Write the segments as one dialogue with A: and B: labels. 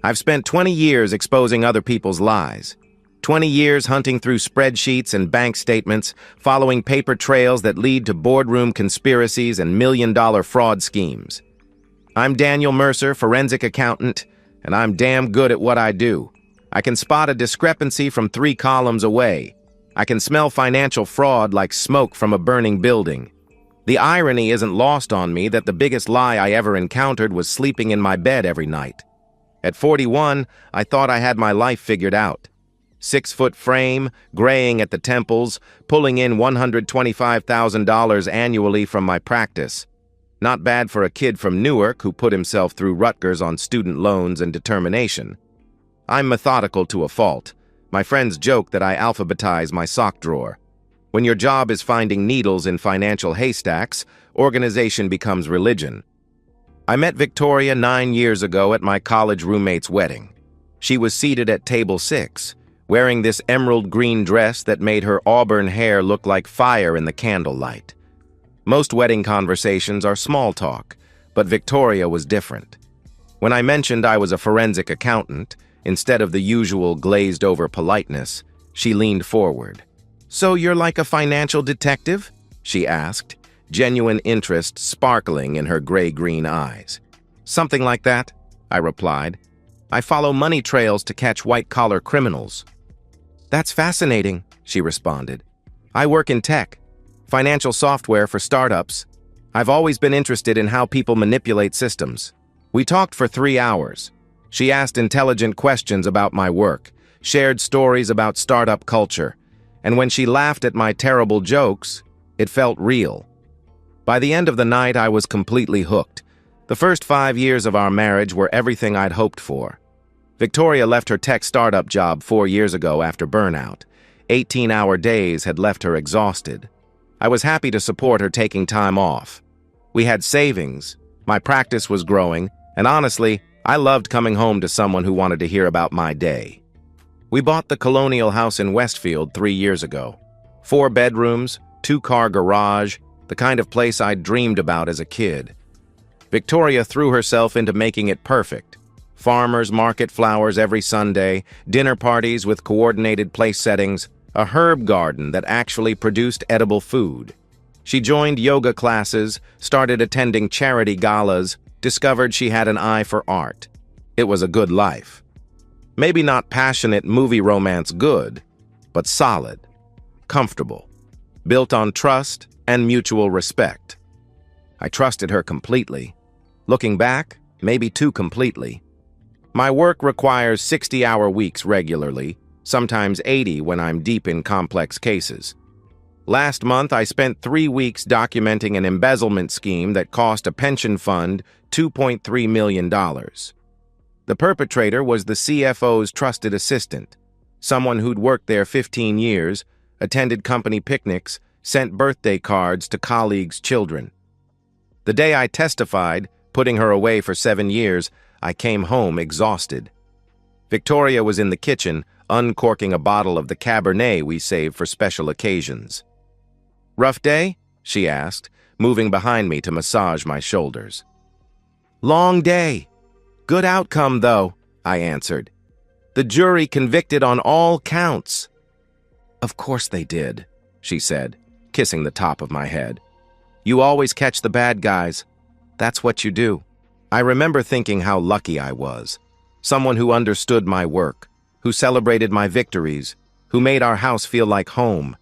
A: I've spent 20 years exposing other people's lies. 20 years hunting through spreadsheets and bank statements, following paper trails that lead to boardroom conspiracies and million-dollar fraud schemes. I'm Daniel Mercer, forensic accountant, and I'm damn good at what I do. I can spot a discrepancy from 3 columns away. I can smell financial fraud like smoke from a burning building. The irony isn't lost on me that the biggest lie I ever encountered was sleeping in my bed every night. At 41, I thought I had my life figured out. 6-foot frame, graying at the temples, pulling in $125,000 annually from my practice. Not bad for a kid from Newark who put himself through Rutgers on student loans and determination. I'm methodical to a fault. My friends joke that I alphabetize my sock drawer. When your job is finding needles in financial haystacks, organization becomes religion. I met Victoria 9 years ago at my college roommate's wedding. She was seated at table 6, wearing this emerald green dress that made her auburn hair look like fire in the candlelight. Most wedding conversations are small talk, but Victoria was different. When I mentioned I was a forensic accountant, instead of the usual glazed-over politeness, she leaned forward. "So you're like a financial detective?" she asked, genuine interest sparkling in her gray-green eyes. "Something like that," I replied. "I follow money trails to catch white-collar criminals." "That's fascinating," she responded. "I work in tech, financial software for startups. I've always been interested in how people manipulate systems." We talked for 3 hours. She asked intelligent questions about my work, shared stories about startup culture, and when she laughed at my terrible jokes, it felt real. By the end of the night, I was completely hooked. The first 5 years of our marriage were everything I'd hoped for. Victoria left her tech startup job 4 years ago after burnout. 18-hour days had left her exhausted. I was happy to support her taking time off. We had savings, my practice was growing, and honestly, I loved coming home to someone who wanted to hear about my day. We bought the colonial house in Westfield 3 years ago. 4 bedrooms, 2-car garage, the kind of place I'd dreamed about as a kid. Victoria threw herself into making it perfect. Farmers market flowers every Sunday, dinner parties with coordinated place settings, a herb garden that actually produced edible food. She joined yoga classes, started attending charity galas, discovered she had an eye for art. It was a good life. Maybe not passionate movie romance good, but solid, comfortable, built on trust and mutual respect. I trusted her completely. Looking back, maybe too completely. My work requires 60-hour weeks regularly, sometimes 80 when I'm deep in complex cases. Last month, I spent 3 weeks documenting an embezzlement scheme that cost a pension fund $2.3 million. The perpetrator was the CFO's trusted assistant, someone who'd worked there 15 years, attended company picnics, sent birthday cards to colleagues' children. The day I testified, putting her away for 7 years, I came home exhausted. Victoria was in the kitchen, uncorking a bottle of the Cabernet we saved for special occasions. "Rough day?" she asked, moving behind me to massage my shoulders. "Long day. Good outcome, though," I answered. "The jury convicted on all counts." "Of course they did," she said, kissing the top of my head. "You always catch the bad guys. That's what you do." I remember thinking how lucky I was. Someone who understood my work, who celebrated my victories, who made our house feel like home.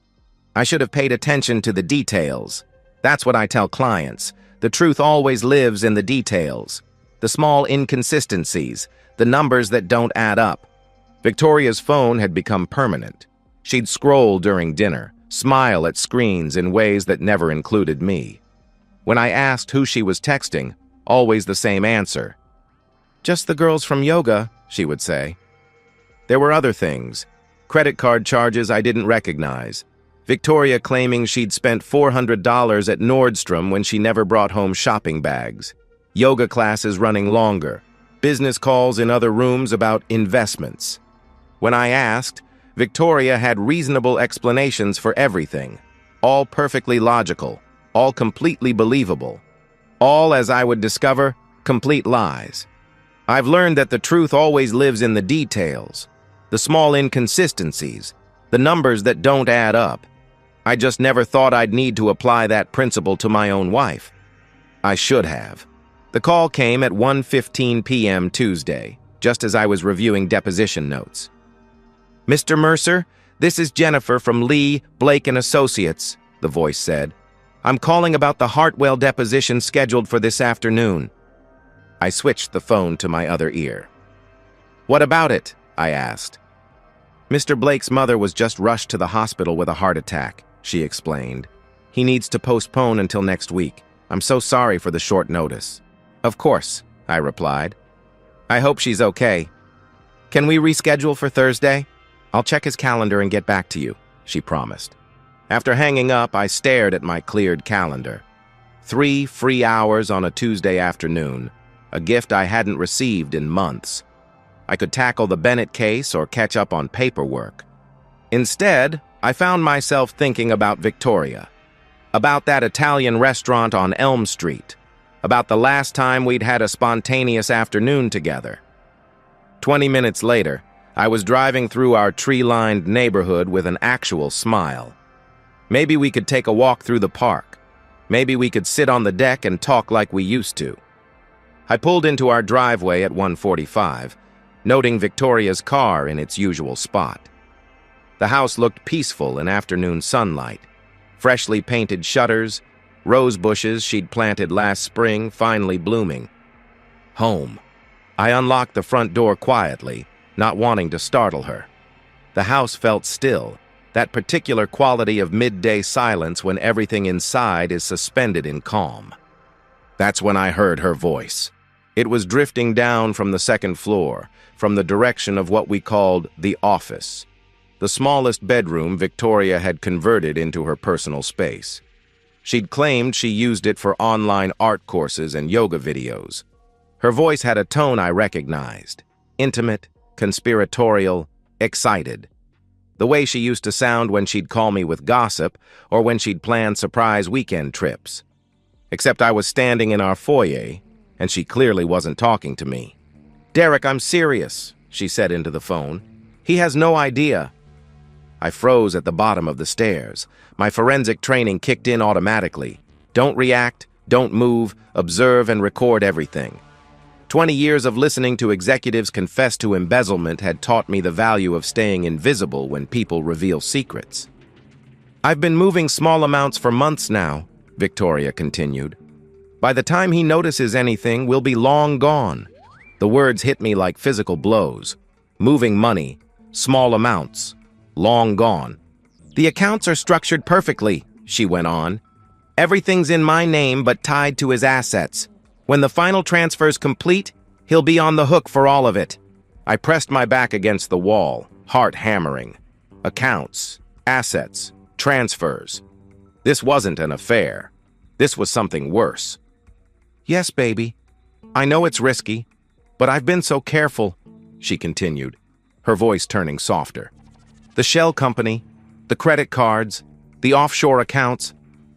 A: I should have paid attention to the details. That's what I tell clients. The truth always lives in the details. The small inconsistencies, the numbers that don't add up. Victoria's phone had become permanent. She'd scroll during dinner, smile at screens in ways that never included me. When I asked who she was texting, always the same answer. "Just the girls from yoga," she would say. There were other things. Credit card charges I didn't recognize. Victoria claiming she'd spent $400 at Nordstrom when she never brought home shopping bags. Yoga classes running longer. Business calls in other rooms about investments. When I asked, Victoria had reasonable explanations for everything. All perfectly logical. All completely believable. All, as I would discover, complete lies. I've learned that the truth always lives in the details, the small inconsistencies, the numbers that don't add up. I just never thought I'd need to apply that principle to my own wife. I should have. The call came at 1:15 p.m. Tuesday, just as I was reviewing deposition notes. "Mr. Mercer, this is Jennifer from Lee, Blake & Associates," the voice said. "I'm calling about the Hartwell deposition scheduled for this afternoon." I switched the phone to my other ear. "What about it?" I asked. "Mr. Blake's mother was just rushed to the hospital with a heart attack," she explained. "He needs to postpone until next week. I'm so sorry for the short notice." "Of course," I replied. "I hope she's okay. Can we reschedule for Thursday? I'll check his calendar and get back to you," she promised. After hanging up, I stared at my cleared calendar. 3 free hours on a Tuesday afternoon, a gift I hadn't received in months. I could tackle the Bennett case or catch up on paperwork. Instead, I found myself thinking about Victoria, about that Italian restaurant on Elm Street, about the last time we'd had a spontaneous afternoon together. 20 minutes later, I was driving through our tree-lined neighborhood with an actual smile. Maybe we could take a walk through the park. Maybe we could sit on the deck and talk like we used to. I pulled into our driveway at 1:45, noting Victoria's car in its usual spot. The house looked peaceful in afternoon sunlight. Freshly painted shutters, rose bushes she'd planted last spring finally blooming. Home. I unlocked the front door quietly, not wanting to startle her. The house felt still, that particular quality of midday silence when everything inside is suspended in calm. That's when I heard her voice. It was drifting down from the second floor, from the direction of what we called the office, the smallest bedroom Victoria had converted into her personal space. She'd claimed she used it for online art courses and yoga videos. Her voice had a tone I recognized, intimate, conspiratorial, excited. The way she used to sound when she'd call me with gossip or when she'd plan surprise weekend trips. Except I was standing in our foyer, and she clearly wasn't talking to me. "Derek, I'm serious," she said into the phone. "He has no idea." I froze at the bottom of the stairs. My forensic training kicked in automatically. Don't react, don't move, observe and record everything. 20 years of listening to executives confess to embezzlement had taught me the value of staying invisible when people reveal secrets. "I've been moving small amounts for months now," Victoria continued. "By the time he notices anything, we'll be long gone." The words hit me like physical blows. Moving money, small amounts, long gone. "The accounts are structured perfectly," she went on. "Everything's in my name but tied to his assets. When the final transfer's complete, he'll be on the hook for all of it." I pressed my back against the wall, heart hammering. Accounts, assets, transfers. This wasn't an affair. This was something worse. "Yes, baby. I know it's risky, but I've been so careful," she continued, her voice turning softer. "The shell company, the credit cards, the offshore accounts,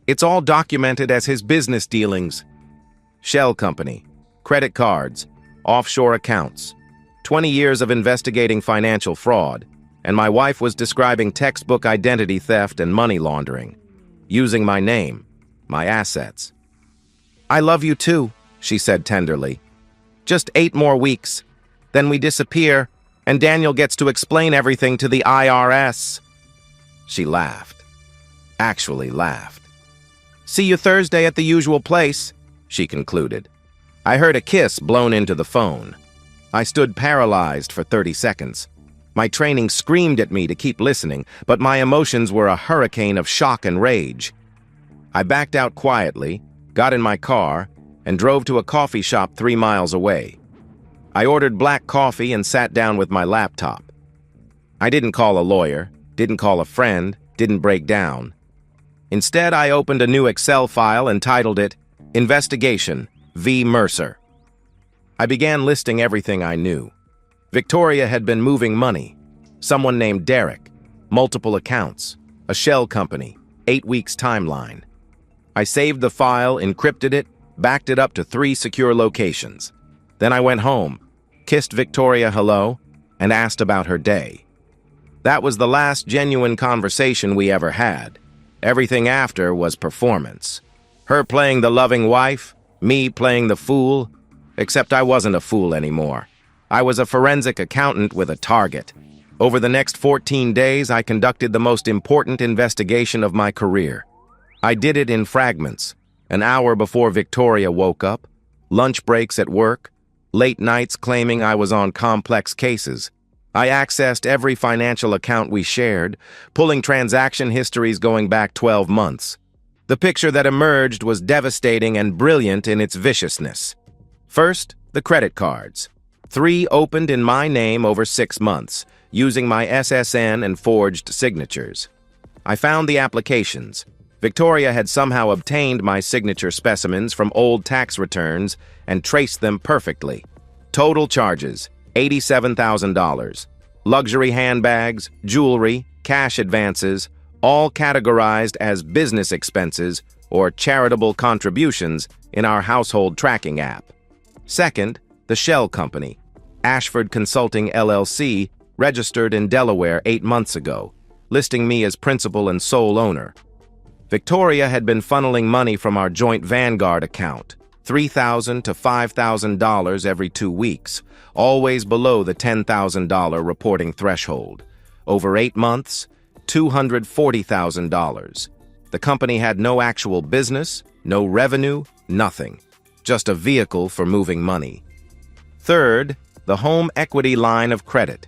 A: it's all documented as his business dealings. Shell company, credit cards, offshore accounts, 20 years of investigating financial fraud, and my wife was describing textbook identity theft and money laundering, using my name, my assets. "I love you too," she said tenderly. "Just 8 more weeks. Then we disappear, and Daniel gets to explain everything to the IRS." She laughed. Actually laughed. "See you Thursday at the usual place," she concluded. I heard a kiss blown into the phone. I stood paralyzed for 30 seconds. My training screamed at me to keep listening, but my emotions were a hurricane of shock and rage. I backed out quietly, got in my car, and drove to a coffee shop 3 miles away. I ordered black coffee and sat down with my laptop. I didn't call a lawyer, didn't call a friend, didn't break down. Instead, I opened a new Excel file and titled it Investigation v. Mercer. I began listing everything I knew. Victoria had been moving money. Someone named Derek. Multiple accounts. A shell company. 8 weeks timeline. I saved the file, encrypted it, backed it up to 3 secure locations. Then I went home, kissed Victoria hello, and asked about her day. That was the last genuine conversation we ever had. Everything after was performance. Her playing the loving wife, me playing the fool, except I wasn't a fool anymore. I was a forensic accountant with a target. Over the next 14 days, I conducted the most important investigation of my career. I did it in fragments, an hour before Victoria woke up, lunch breaks at work, late nights claiming I was on complex cases. I accessed every financial account we shared, pulling transaction histories going back 12 months. The picture that emerged was devastating and brilliant in its viciousness. First, the credit cards. 3 opened in my name over 6 months, using my SSN and forged signatures. I found the applications. Victoria had somehow obtained my signature specimens from old tax returns and traced them perfectly. Total charges, $87,000. Luxury handbags, jewelry, cash advances, all categorized as business expenses or charitable contributions in our household tracking app. Second, the shell company, Ashford Consulting LLC, registered in Delaware 8 months ago, listing me as principal and sole owner. Victoria had been funneling money from our joint Vanguard account, $3,000 to $5,000 every 2 weeks, always below the $10,000 reporting threshold. Over 8 months, $240,000. The company had no actual business, no revenue, nothing. Just a vehicle for moving money. Third, the home equity line of credit.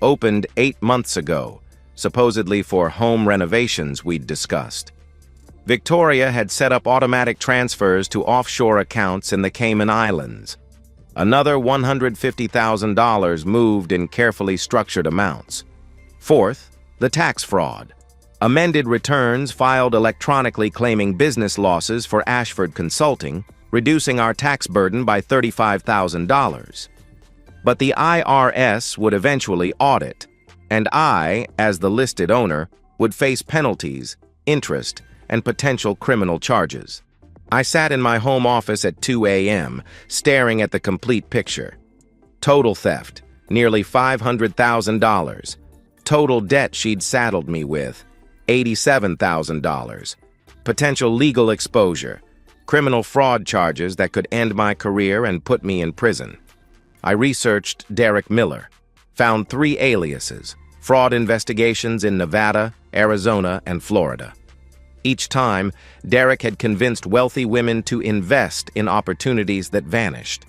A: Opened 8 months ago, supposedly for home renovations we'd discussed. Victoria had set up automatic transfers to offshore accounts in the Cayman Islands. Another $150,000 moved in carefully structured amounts. Fourth, the tax fraud. Amended returns filed electronically claiming business losses for Ashford Consulting, reducing our tax burden by $35,000. But the IRS would eventually audit, and I, as the listed owner, would face penalties, interest, and potential criminal charges. I sat in my home office at 2 a.m., staring at the complete picture. Total theft, nearly $500,000. Total debt she'd saddled me with, $87,000. Potential legal exposure, criminal fraud charges that could end my career and put me in prison. I researched Derek Miller, found 3 aliases, fraud investigations in Nevada, Arizona, and Florida. Each time, Derek had convinced wealthy women to invest in opportunities that vanished.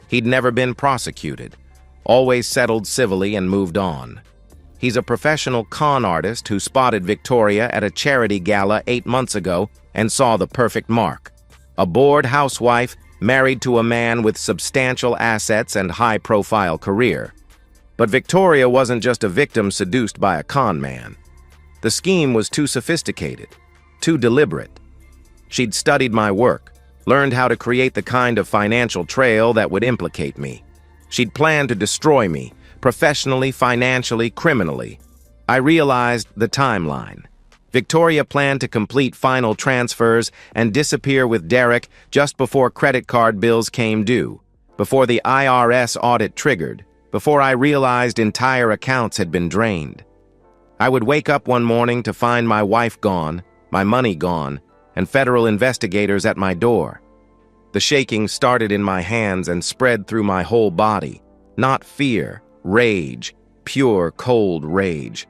A: He'd never been prosecuted, always settled civilly and moved on. He's a professional con artist who spotted Victoria at a charity gala 8 months ago and saw the perfect mark. A bored housewife married to a man with substantial assets and high-profile career. But Victoria wasn't just a victim seduced by a con man. The scheme was too sophisticated, too deliberate. She'd studied my work, learned how to create the kind of financial trail that would implicate me. She'd planned to destroy me, professionally, financially, criminally. I realized the timeline. Victoria planned to complete final transfers and disappear with Derek just before credit card bills came due, before the IRS audit triggered, before I realized entire accounts had been drained. I would wake up one morning to find my wife gone, my money gone, and federal investigators at my door. The shaking started in my hands and spread through my whole body. Not fear, rage, pure, cold rage.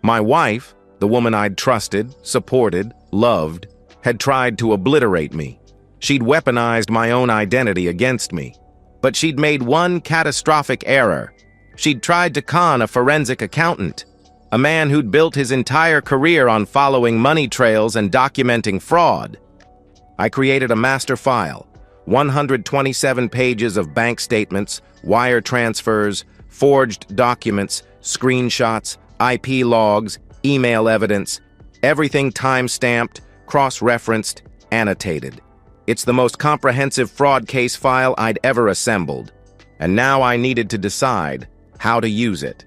A: My wife, the woman I'd trusted, supported, loved, had tried to obliterate me. She'd weaponized my own identity against me. But she'd made one catastrophic error. She'd tried to con a forensic accountant, a man who'd built his entire career on following money trails and documenting fraud. I created a master file, 127 pages of bank statements, wire transfers, forged documents, screenshots, IP logs, email evidence, everything time-stamped, cross-referenced, annotated. It's the most comprehensive fraud case file I'd ever assembled, and now I needed to decide how to use it.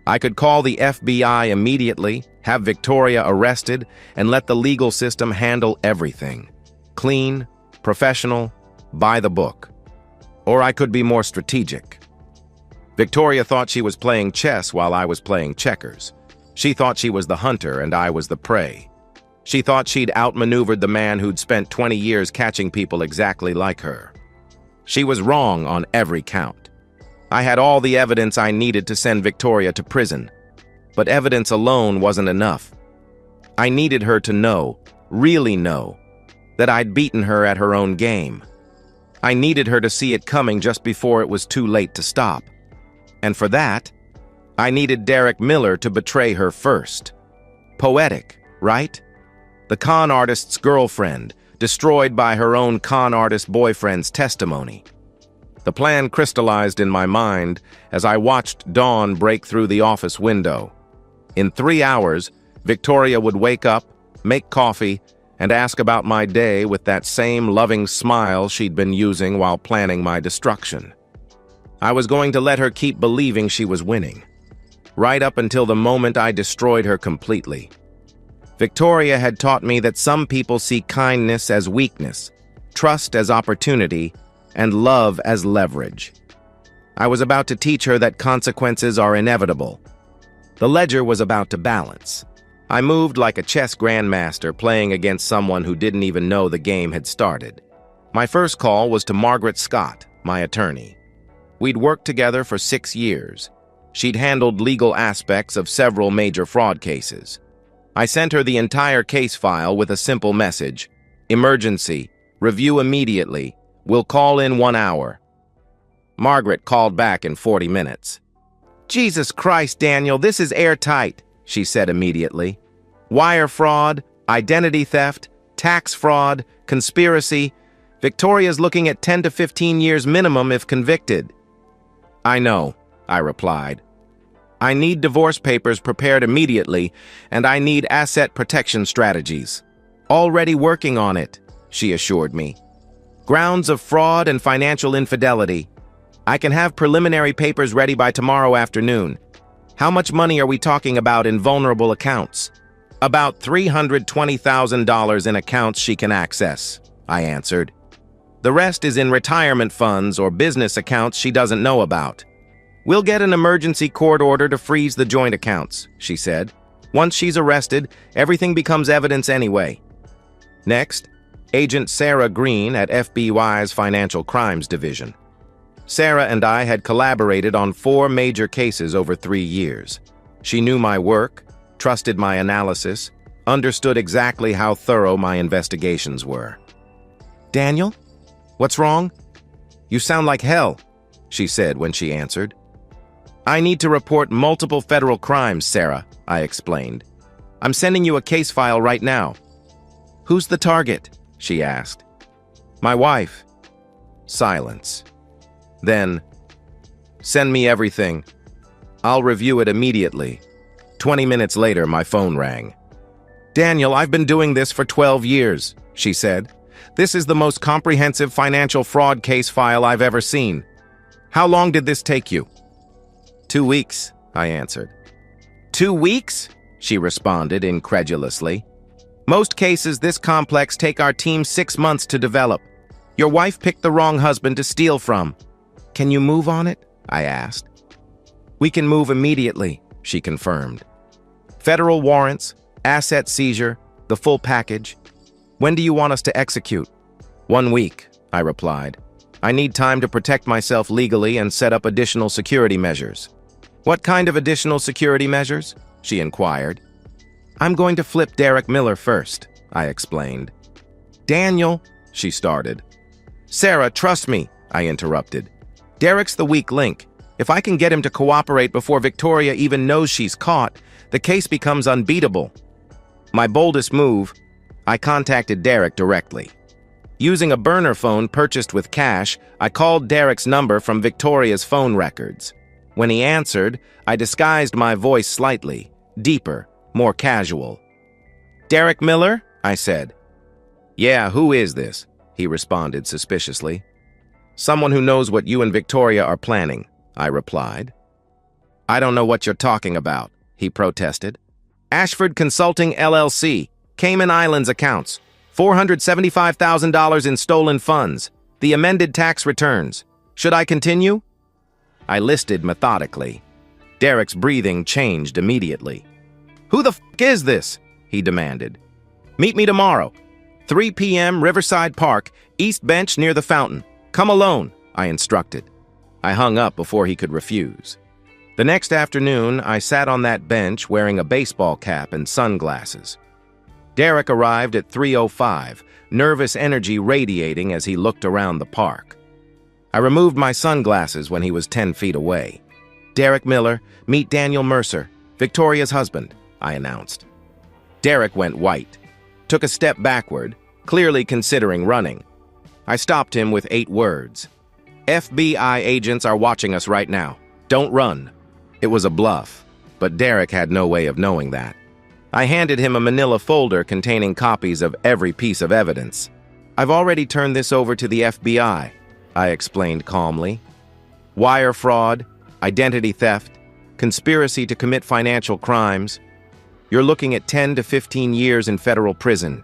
A: I could call the FBI immediately, have Victoria arrested, and let the legal system handle everything. Clean, professional, by the book. Or I could be more strategic. Victoria thought she was playing chess while I was playing checkers. She thought she was the hunter and I was the prey. She thought she'd outmaneuvered the man who'd spent 20 years catching people exactly like her. She was wrong on every count. I had all the evidence I needed to send Victoria to prison, but evidence alone wasn't enough. I needed her to know, really know, that I'd beaten her at her own game. I needed her to see it coming just before it was too late to stop. And for that, I needed Derek Miller to betray her first. Poetic, right? The con artist's girlfriend, destroyed by her own con artist boyfriend's testimony. The plan crystallized in my mind as I watched dawn break through the office window. In 3 hours, Victoria would wake up, make coffee, and ask about my day with that same loving smile she'd been using while planning my destruction. I was going to let her keep believing she was winning, right up until the moment I destroyed her completely. Victoria had taught me that some people see kindness as weakness, trust as opportunity, and love as leverage. I was about to teach her that consequences are inevitable. The ledger was about to balance. I moved like a chess grandmaster playing against someone who didn't even know the game had started. My first call was to Margaret Scott, my attorney. We'd worked together for 6 years. She'd handled legal aspects of several major fraud cases. I sent her the entire case file with a simple message: emergency, review immediately, we'll call in 1 hour. Margaret called back in 40 minutes. "Jesus Christ, Daniel, this is airtight," she said immediately. "Wire fraud, identity theft, tax fraud, conspiracy. Victoria's looking at 10 to 15 years minimum if convicted." "I know," I replied. "I need divorce papers prepared immediately, and I need asset protection strategies." "Already working on it," she assured me. "Grounds of fraud and financial infidelity. I can have preliminary papers ready by tomorrow afternoon. How much money are we talking about in vulnerable accounts?" "About $320,000 in accounts she can access," I answered. "The rest is in retirement funds or business accounts she doesn't know about. We'll get an emergency court order to freeze the joint accounts," she said. "Once she's arrested, everything becomes evidence anyway." Next, Agent Sarah Green at FBI's Financial Crimes Division. Sarah and I had collaborated on 4 major cases over 3 years. She knew my work, trusted my analysis, understood exactly how thorough my investigations were. "Daniel, what's wrong? You sound like hell," she said when she answered. "I need to report multiple federal crimes, Sarah," I explained. "I'm sending you a case file right now." "Who's the target?" she asked. "My wife." Silence. Then, "Send me everything. I'll review it immediately." 20 minutes later, my phone rang. "Daniel, I've been doing this for 12 years, she said. "This is the most comprehensive financial fraud case file I've ever seen. How long did this take you?" 2 weeks, I answered. 2 weeks? She responded incredulously. "Most cases this complex take our team 6 months to develop. Your wife picked the wrong husband to steal from. Can you move on it?" I asked. "We can move immediately," she confirmed. "Federal warrants, asset seizure, the full package. When do you want us to execute?" 1 week, I replied. "I need time to protect myself legally and set up additional security measures." "What kind of additional security measures?" she inquired. "I'm going to flip Derek Miller first," I explained. "Daniel," she started. "Sarah, trust me," I interrupted. "Derek's the weak link. If I can get him to cooperate before Victoria even knows she's caught, the case becomes unbeatable." My boldest move, I contacted Derek directly. Using a burner phone purchased with cash, I called Derek's number from Victoria's phone records. When he answered, I disguised my voice slightly, deeper, more casual. "Derek Miller?" I said. "Yeah, who is this?" he responded suspiciously. "Someone who knows what you and Victoria are planning," I replied. "I don't know what you're talking about," he protested. "Ashford Consulting LLC, Cayman Islands accounts, $475,000 in stolen funds, the amended tax returns. Should I continue?" I listed methodically. Derek's breathing changed immediately. "Who the f*** is this?" he demanded. "Meet me tomorrow. 3 p.m. Riverside Park, East Bench near the fountain. Come alone," I instructed. I hung up before he could refuse. The next afternoon, I sat on that bench wearing a baseball cap and sunglasses. Derek arrived at 3:05, nervous energy radiating as he looked around the park. I removed my sunglasses when he was 10 feet away. "Derek Miller, meet Daniel Mercer, Victoria's husband," I announced. Derek went white, took a step backward, clearly considering running. I stopped him with 8 words. "FBI agents are watching us right now. Don't run." It was a bluff, but Derek had no way of knowing that. I handed him a manila folder containing copies of every piece of evidence. "I've already turned this over to the FBI," I explained calmly. "Wire fraud, identity theft, conspiracy to commit financial crimes. You're looking at 10 to 15 years in federal prison."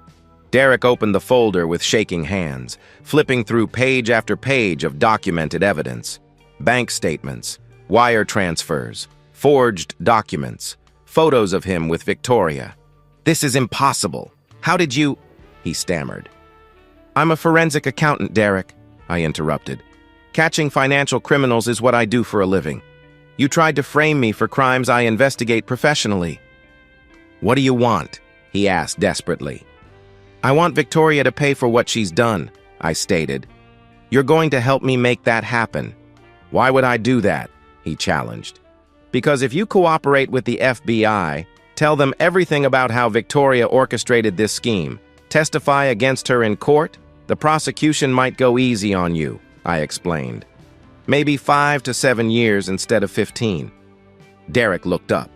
A: Derek opened the folder with shaking hands, flipping through page after page of documented evidence. Bank statements, wire transfers, forged documents, photos of him with Victoria. "This is impossible. How did you—" he stammered. "I'm a forensic accountant, Derek," I interrupted. "Catching financial criminals is what I do for a living. You tried to frame me for crimes I investigate professionally." "What do you want?" he asked desperately. "I want Victoria to pay for what she's done," I stated. "You're going to help me make that happen." "Why would I do that?" he challenged. "Because if you cooperate with the FBI, tell them everything about how Victoria orchestrated this scheme, testify against her in court, the prosecution might go easy on you," I explained. "Maybe 5 to 7 years instead of 15. Derek looked up.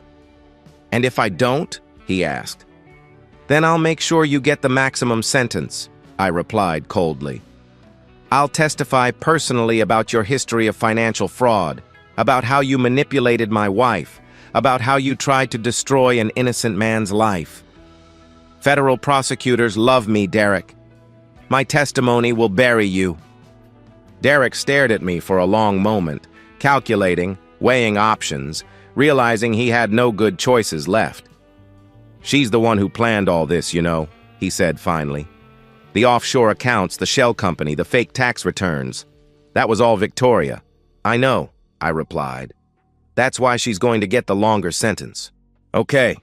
A: "And if I don't?" he asked. "Then I'll make sure you get the maximum sentence," I replied coldly. "I'll testify personally about your history of financial fraud, about how you manipulated my wife, about how you tried to destroy an innocent man's life. Federal prosecutors love me, Derek. My testimony will bury you." Derek stared at me for a long moment, calculating, weighing options, realizing he had no good choices left. "She's the one who planned all this, you know," he said finally. "The offshore accounts, the shell company, the fake tax returns. That was all Victoria." "I know," I replied. "That's why she's going to get the longer sentence." "Okay,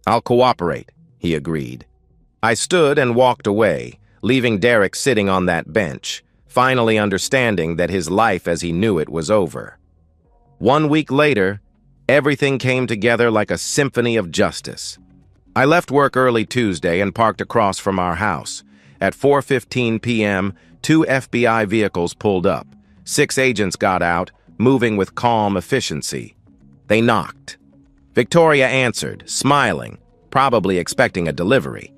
A: I'll cooperate," he agreed. I stood and walked away, leaving Derek sitting on that bench, finally understanding that his life as he knew it was over. 1 week later, everything came together like a symphony of justice. I left work early Tuesday and parked across from our house. At 4:15 p.m., 2 FBI vehicles pulled up. 6 agents got out, moving with calm efficiency. They knocked. Victoria answered, smiling, probably expecting a delivery.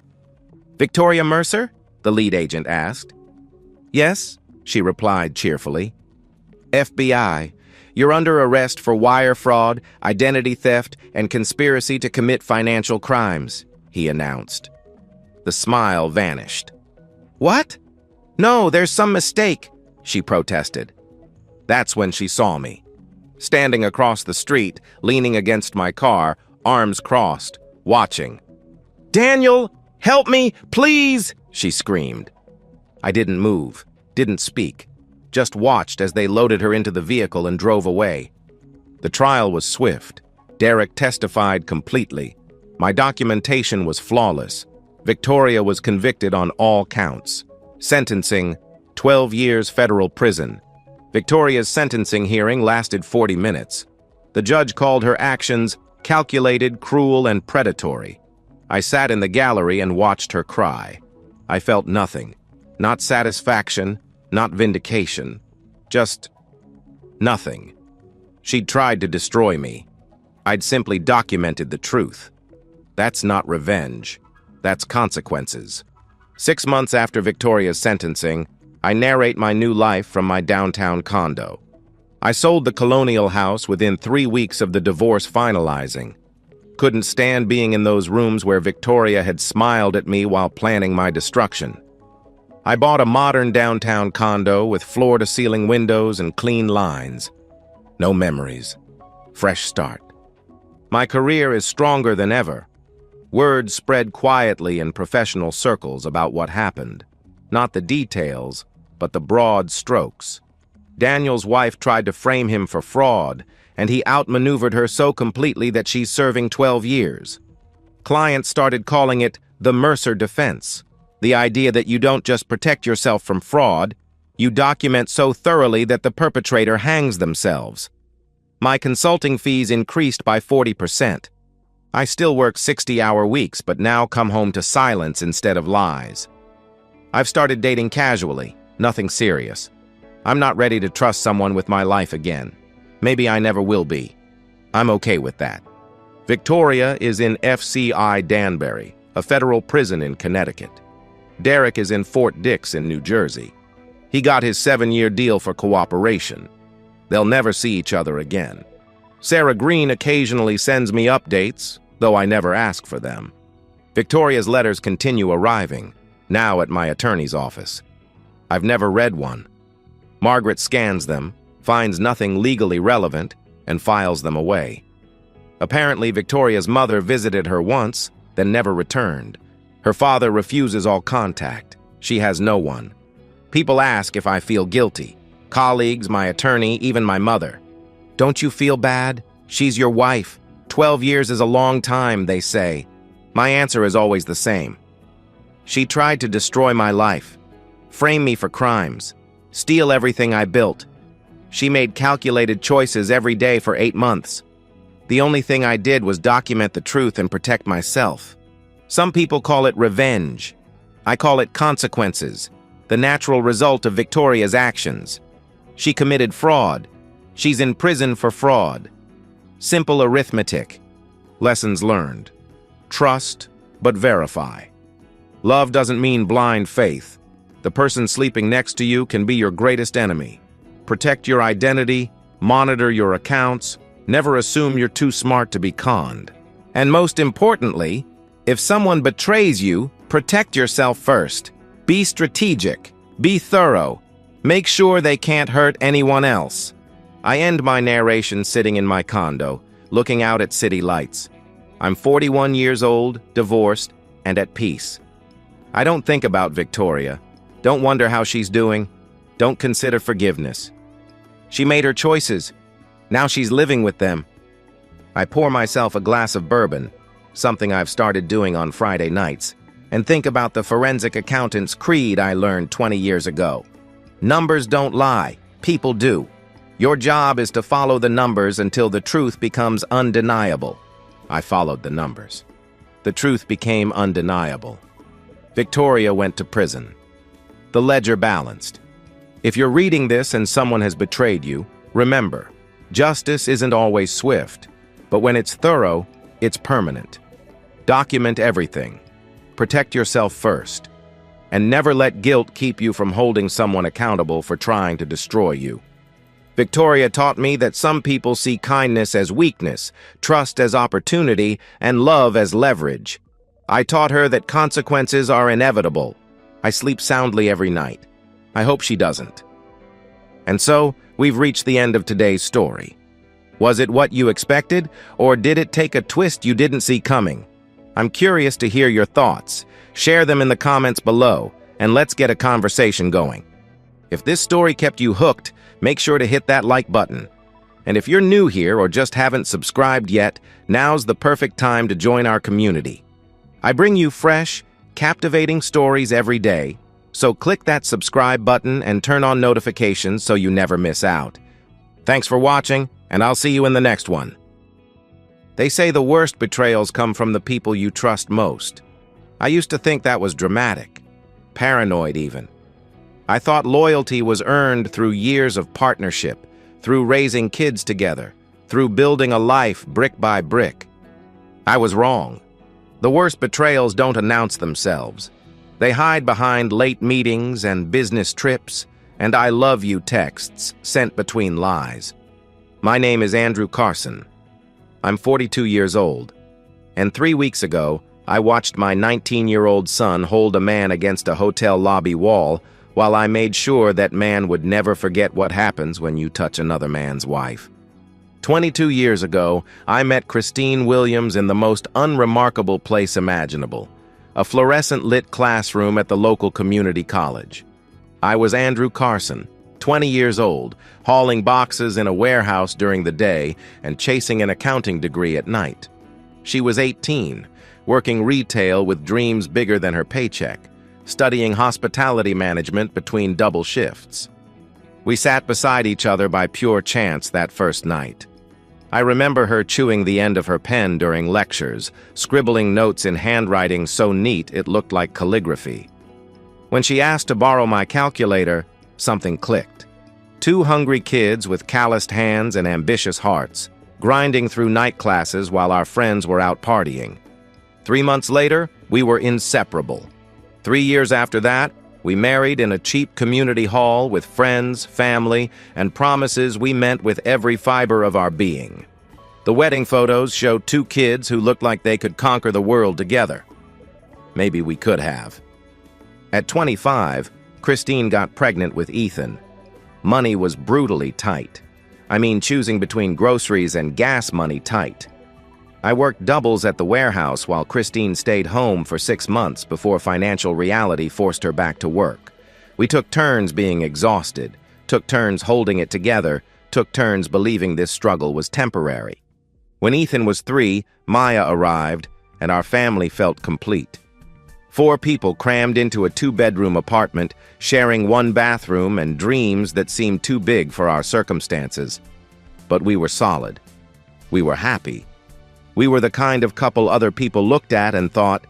A: "Victoria Mercer?" the lead agent asked. "Yes," she replied cheerfully. "FBI, you're under arrest for wire fraud, identity theft, and conspiracy to commit financial crimes," he announced. The smile vanished. "What? No, there's some mistake," she protested. That's when she saw me. Standing across the street, leaning against my car, arms crossed, watching. "Daniel, help me, please!" she screamed. I didn't move, didn't speak, just watched as they loaded her into the vehicle and drove away. The trial was swift. Derek testified completely. My documentation was flawless. Victoria was convicted on all counts. Sentencing, 12 years federal prison. Victoria's sentencing hearing lasted 40 minutes. The judge called her actions calculated, cruel, and predatory. I sat in the gallery and watched her cry. I felt nothing. Not satisfaction, not vindication. Just nothing. She'd tried to destroy me. I'd simply documented the truth. That's not revenge. That's consequences. 6 months after Victoria's sentencing, I narrate my new life from my downtown condo. I sold the colonial house within 3 weeks of the divorce finalizing. Couldn't stand being in those rooms where Victoria had smiled at me while planning my destruction. I bought a modern downtown condo with floor-to-ceiling windows and clean lines. No memories. Fresh start. My career is stronger than ever. Word spread quietly in professional circles about what happened. Not the details, but the broad strokes. Daniel's wife tried to frame him for fraud, and he outmaneuvered her so completely that she's serving 12 years. Clients started calling it the Mercer defense, the idea that you don't just protect yourself from fraud, you document so thoroughly that the perpetrator hangs themselves. My consulting fees increased by 40%. I still work 60-hour weeks, but now come home to silence instead of lies. I've started dating casually, nothing serious. I'm not ready to trust someone with my life again. Maybe I never will be. I'm okay with that. Victoria is in FCI Danbury, a federal prison in Connecticut. Derek is in Fort Dix in New Jersey. He got his 7-year deal for cooperation. They'll never see each other again. Sarah Green occasionally sends me updates, though I never ask for them. Victoria's letters continue arriving, now at my attorney's office. I've never read one. Margaret scans them, finds nothing legally relevant, and files them away. Apparently, Victoria's mother visited her once, then never returned. Her father refuses all contact. She has no one. People ask if I feel guilty. Colleagues, my attorney, even my mother. Don't you feel bad? She's your wife. 12 years is a long time, they say. My answer is always the same. She tried to destroy my life, frame me for crimes, steal everything I built. She made calculated choices every day for 8 months. The only thing I did was document the truth and protect myself. Some people call it revenge. I call it consequences, the natural result of Victoria's actions. She committed fraud. She's in prison for fraud. Simple arithmetic. Lessons learned. Trust, but verify. Love doesn't mean blind faith. The person sleeping next to you can be your greatest enemy. Protect your identity, monitor your accounts, never assume you're too smart to be conned. And most importantly, if someone betrays you, protect yourself first. Be strategic. Be thorough. Make sure they can't hurt anyone else. I end my narration sitting in my condo, looking out at city lights. I'm 41 years old, divorced, and at peace. I don't think about Victoria. Don't wonder how she's doing. Don't consider forgiveness. She made her choices. Now she's living with them. I pour myself a glass of bourbon, something I've started doing on Friday nights, and think about the forensic accountant's creed I learned 20 years ago. Numbers don't lie. People do. Your job is to follow the numbers until the truth becomes undeniable. I followed the numbers. The truth became undeniable. Victoria went to prison. The ledger balanced. If you're reading this and someone has betrayed you, remember, justice isn't always swift, but when it's thorough, it's permanent. Document everything. Protect yourself first. And never let guilt keep you from holding someone accountable for trying to destroy you. Victoria taught me that some people see kindness as weakness, trust as opportunity, and love as leverage. I taught her that consequences are inevitable. I sleep soundly every night. I hope she doesn't. And so, we've reached the end of today's story. Was it what you expected, or did it take a twist you didn't see coming? I'm curious to hear your thoughts. Share them in the comments below, and let's get a conversation going. If this story kept you hooked, make sure to hit that like button. And if you're new here or just haven't subscribed yet, now's the perfect time to join our community. I bring you fresh, captivating stories every day, so click that subscribe button and turn on notifications so you never miss out. Thanks for watching, and I'll see you in the next one. They say the worst betrayals come from the people you trust most. I used to think that was dramatic, paranoid even. I thought loyalty was earned through years of partnership, through raising kids together, through building a life brick by brick. I was wrong. The worst betrayals don't announce themselves. They hide behind late meetings and business trips, and I love you texts sent between lies. My name is Andrew Carson. I'm 42 years old, and 3 weeks ago, I watched my 19-year-old son hold a man against a hotel lobby wall while I made sure that man would never forget what happens when you touch another man's wife. 22 years ago, I met Christine Williams in the most unremarkable place imaginable, a fluorescent-lit classroom at the local community college. I was Andrew Carson, 20 years old, hauling boxes in a warehouse during the day and chasing an accounting degree at night. She was 18, working retail with dreams bigger than her paycheck, studying hospitality management between double shifts. We sat beside each other by pure chance that first night. I remember her chewing the end of her pen during lectures, scribbling notes in handwriting so neat it looked like calligraphy. When she asked to borrow my calculator, something clicked. Two hungry kids with calloused hands and ambitious hearts, grinding through night classes while our friends were out partying. 3 months later, we were inseparable. 3 years after that, we married in a cheap community hall with friends, family, and promises we meant with every fiber of our being. The wedding photos show 2 kids who looked like they could conquer the world together. Maybe we could have. At 25, Christine got pregnant with Ethan. Money was brutally tight. I mean, choosing between groceries and gas money tight. I worked doubles at the warehouse while Christine stayed home for 6 months before financial reality forced her back to work. We took turns being exhausted, took turns holding it together, took turns believing this struggle was temporary. When Ethan was 3, Maya arrived, and our family felt complete. 4 people crammed into a 2-bedroom apartment, sharing 1 bathroom and dreams that seemed too big for our circumstances. But we were solid. We were happy. We were the kind of couple other people looked at and thought,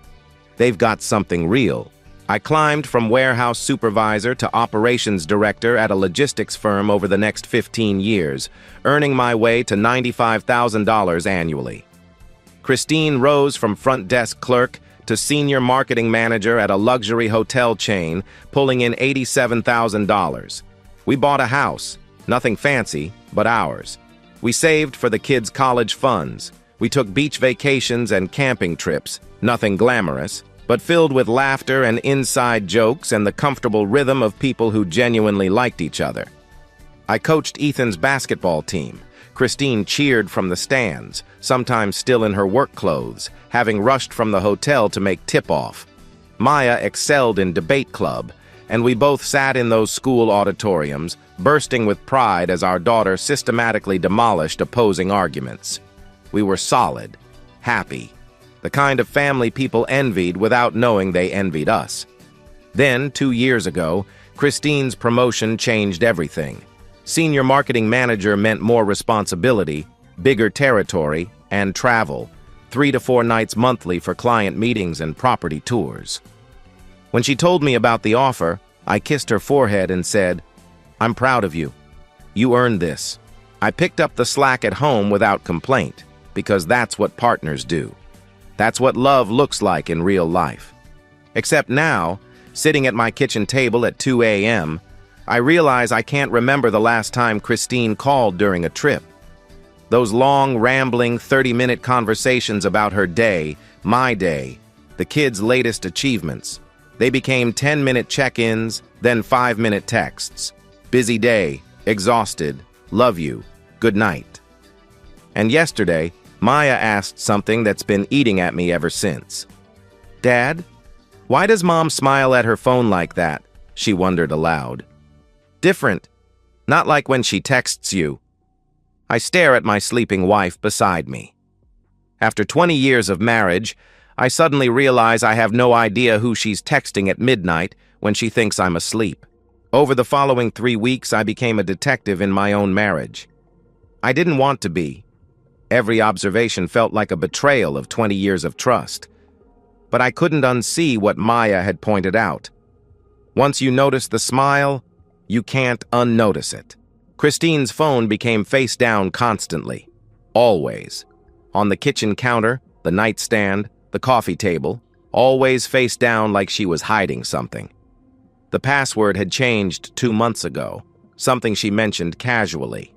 A: they've got something real. I climbed from warehouse supervisor to operations director at a logistics firm over the next 15 years, earning my way to $95,000 annually. Christine rose from front desk clerk to senior marketing manager at a luxury hotel chain, pulling in $87,000. We bought a house, nothing fancy, but ours. We saved for the kids' college funds. We took beach vacations and camping trips, nothing glamorous, but filled with laughter and inside jokes and the comfortable rhythm of people who genuinely liked each other. I coached Ethan's basketball team. Christine cheered from the stands, sometimes still in her work clothes, having rushed from the hotel to make tip-off. Maya excelled in debate club, and we both sat in those school auditoriums, bursting with pride as our daughter systematically demolished opposing arguments. We were solid, happy, the kind of family people envied without knowing they envied us. Then, 2 years ago, Christine's promotion changed everything. Senior marketing manager meant more responsibility, bigger territory, and travel, 3 to 4 nights monthly for client meetings and property tours. When she told me about the offer, I kissed her forehead and said, "I'm proud of you. You earned this." I picked up the slack at home without complaint, because that's what partners do. That's what love looks like in real life. Except now, sitting at my kitchen table at 2 a.m., I realize I can't remember the last time Christine called during a trip. Those long, rambling, 30-minute conversations about her day, my day, the kids' latest achievements. They became 10-minute check-ins, then 5-minute texts. Busy day, exhausted, love you, good night. And yesterday, Maya asked something that's been eating at me ever since. "Dad, why does Mom smile at her phone like that?" she wondered aloud. "Different. Not like when she texts you." I stare at my sleeping wife beside me. After 20 years of marriage, I suddenly realize I have no idea who she's texting at midnight when she thinks I'm asleep. Over the following 3 weeks, I became a detective in my own marriage. I didn't want to be. Every observation felt like a betrayal of 20 years of trust. But I couldn't unsee what Maya had pointed out. Once you notice the smile, you can't unnotice it. Christine's phone became face down constantly. Always. On the kitchen counter, the nightstand, the coffee table, always face down like she was hiding something. The password had changed 2 months ago, something she mentioned casually.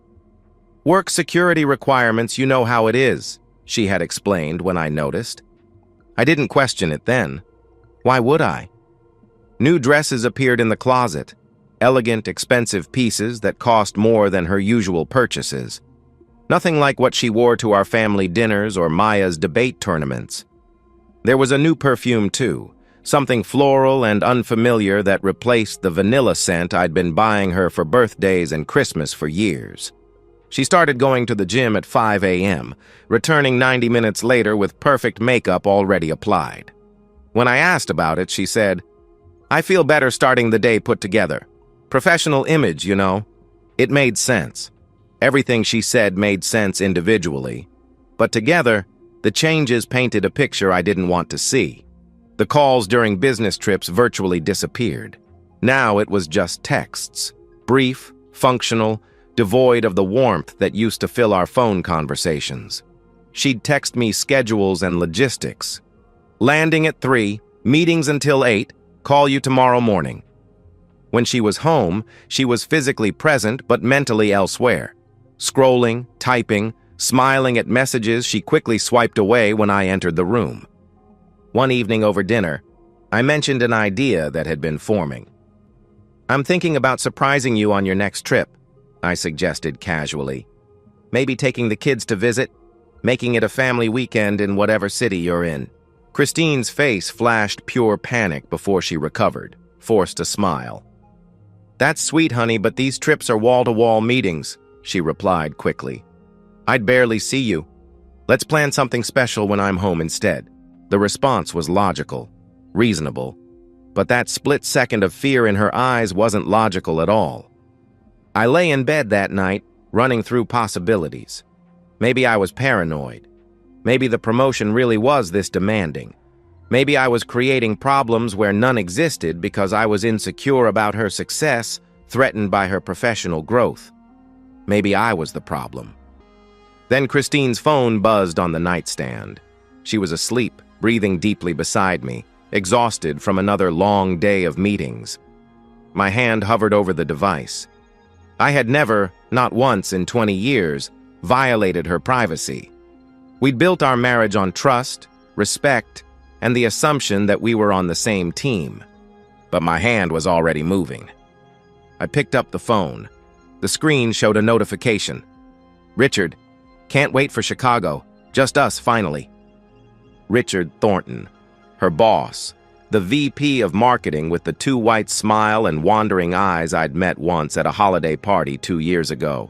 A: "Work security requirements, you know how it is," she had explained when I noticed. I didn't question it then. Why would I? New dresses appeared in the closet, elegant, expensive pieces that cost more than her usual purchases. Nothing like what she wore to our family dinners or Maya's debate tournaments. There was a new perfume too, something floral and unfamiliar that replaced the vanilla scent I'd been buying her for birthdays and Christmas for years. She started going to the gym at 5 a.m., returning 90 minutes later with perfect makeup already applied. When I asked about it, she said, "I feel better starting the day put together. Professional image, you know." It made sense. Everything she said made sense individually, but together, the changes painted a picture I didn't want to see. The calls during business trips virtually disappeared. Now it was just texts, brief, functional, devoid of the warmth that used to fill our phone conversations. She'd text me schedules and logistics. "Landing at 3, meetings until 8, call you tomorrow morning." When she was home, she was physically present but mentally elsewhere. Scrolling, typing, smiling at messages she quickly swiped away when I entered the room. One evening over dinner, I mentioned an idea that had been forming. "I'm thinking about surprising you on your next trip," I suggested casually. "Maybe taking the kids to visit, making it a family weekend in whatever city you're in." Christine's face flashed pure panic before she recovered, forced a smile. "That's sweet, honey, but these trips are wall-to-wall meetings," she replied quickly. "I'd barely see you. Let's plan something special when I'm home instead." The response was logical, reasonable, but that split second of fear in her eyes wasn't logical at all. I lay in bed that night, running through possibilities. Maybe I was paranoid. Maybe the promotion really was this demanding. Maybe I was creating problems where none existed because I was insecure about her success, threatened by her professional growth. Maybe I was the problem. Then Christine's phone buzzed on the nightstand. She was asleep, breathing deeply beside me, exhausted from another long day of meetings. My hand hovered over the device. I had never, not once in 20 years, violated her privacy. We'd built our marriage on trust, respect, and the assumption that we were on the same team. But my hand was already moving. I picked up the phone. The screen showed a notification. "Richard, can't wait for Chicago. Just us, finally." Richard Thornton, her boss, the VP of marketing with the too-white smile and wandering eyes I'd met once at a holiday party 2 years ago.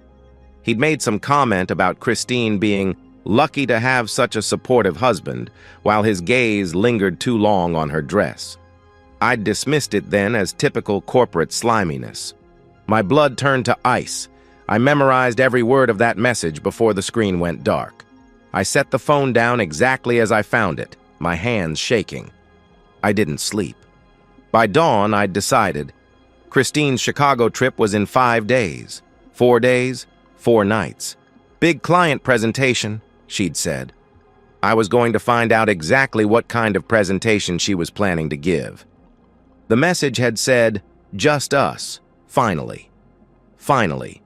A: He'd made some comment about Christine being lucky to have such a supportive husband, while his gaze lingered too long on her dress. I'd dismissed it then as typical corporate sliminess. My blood turned to ice. I memorized every word of that message before the screen went dark. I set the phone down exactly as I found it, my hands shaking. I didn't sleep. By dawn, I'd decided. Christine's Chicago trip was in 5 days. 4 days, 4 nights. "Big client presentation," she'd said. I was going to find out exactly what kind of presentation she was planning to give. The message had said, "Just us, finally." Finally.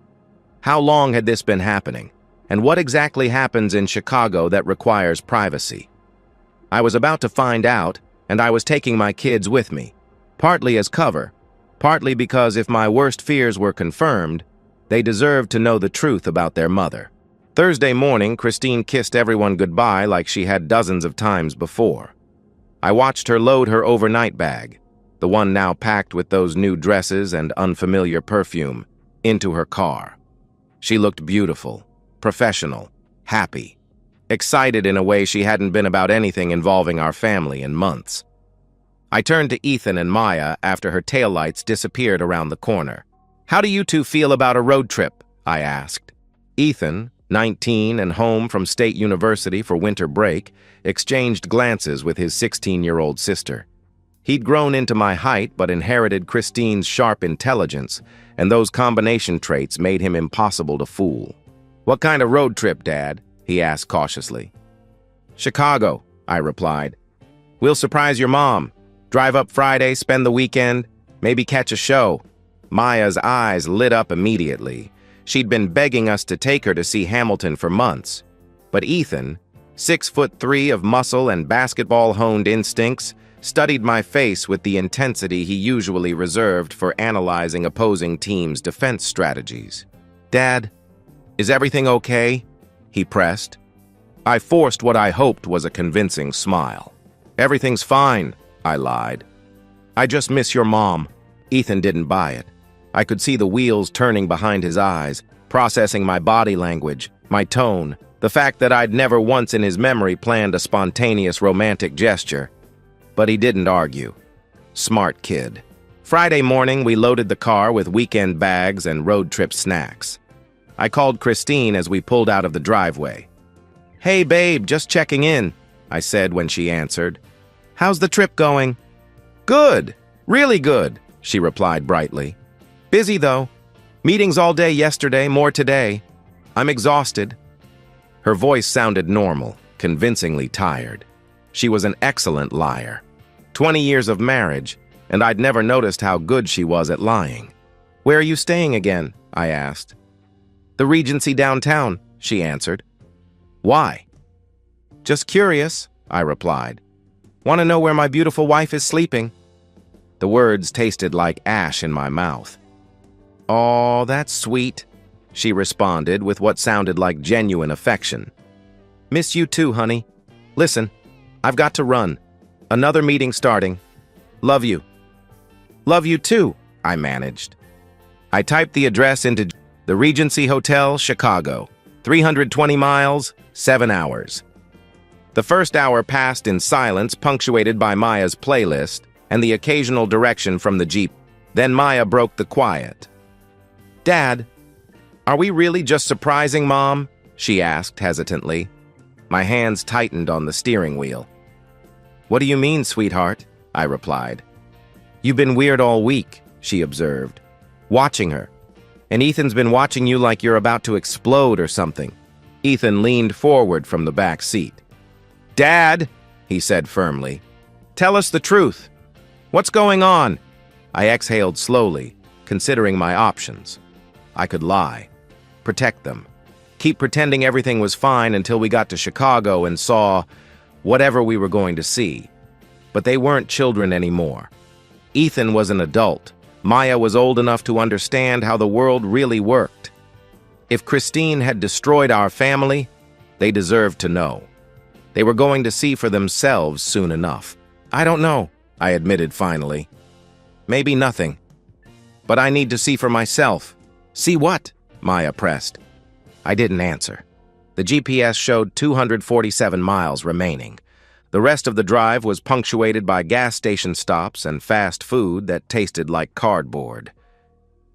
A: How long had this been happening? And what exactly happens in Chicago that requires privacy? I was about to find out, and I was taking my kids with me, partly as cover, partly because if my worst fears were confirmed, they deserved to know the truth about their mother. Thursday morning, Christine kissed everyone goodbye like she had dozens of times before. I watched her load her overnight bag, the one now packed with those new dresses and unfamiliar perfume, into her car. She looked beautiful, professional, happy, excited in a way she hadn't been about anything involving our family in months. I turned to Ethan and Maya after her taillights disappeared around the corner. "How do you two feel about a road trip?" I asked. Ethan, 19 and home from State University for winter break, exchanged glances with his 16-year-old sister. He'd grown into my height but inherited Christine's sharp intelligence, and those combination traits made him impossible to fool. "What kind of road trip, Dad?" he asked cautiously. "Chicago," I replied. "We'll surprise your mom. Drive up Friday, spend the weekend, maybe catch a show." Maya's eyes lit up immediately. She'd been begging us to take her to see Hamilton for months. But Ethan, 6'3" of muscle and basketball-honed instincts, studied my face with the intensity he usually reserved for analyzing opposing teams' defense strategies. "Dad, is everything okay?" he pressed. I forced what I hoped was a convincing smile. Everything's fine, I lied. I just miss your mom. Ethan didn't buy it. I could see the wheels turning behind his eyes, processing my body language, my tone, the fact that I'd never once in his memory planned a spontaneous romantic gesture. But he didn't argue. Smart kid. Friday morning, we loaded the car with weekend bags and road trip snacks. I called Christine as we pulled out of the driveway. Hey babe, just checking in, I said when she answered. How's the trip going? Good, really good, she replied brightly. Busy though. Meetings all day yesterday, more today. I'm exhausted. Her voice sounded normal, convincingly tired. She was an excellent liar. 20 years of marriage, and I'd never noticed how good she was at lying. Where are you staying again? I asked. The Regency downtown, she answered. Why? Just curious, I replied. Want to know where my beautiful wife is sleeping? The words tasted like ash in my mouth. "Aw, that's sweet," she responded with what sounded like genuine affection. "Miss you too, honey. Listen, I've got to run. Another meeting starting. Love you." "Love you too," I managed. I typed the address into the Regency Hotel, Chicago. 320 miles, 7 hours. The first hour passed in silence, punctuated by Maya's playlist and the occasional direction from the Jeep. Then Maya broke the quiet. "Dad, are we really just surprising Mom?" she asked hesitantly. My hands tightened on the steering wheel. "What do you mean, sweetheart?" I replied. "You've been weird all week," she observed. "Watching her. And Ethan's been watching you like you're about to explode or something." Ethan leaned forward from the back seat. "Dad," he said firmly, "tell us the truth. What's going on?" I exhaled slowly, considering my options. I could lie, protect them, keep pretending everything was fine until we got to Chicago and saw whatever we were going to see. But they weren't children anymore. Ethan was an adult. Maya was old enough to understand how the world really worked. If Christine had destroyed our family, they deserved to know. They were going to see for themselves soon enough. "I don't know," I admitted finally. "Maybe nothing. But I need to see for myself." "See what?" Maya pressed. I didn't answer. The GPS showed 247 miles remaining. The rest of the drive was punctuated by gas station stops and fast food that tasted like cardboard.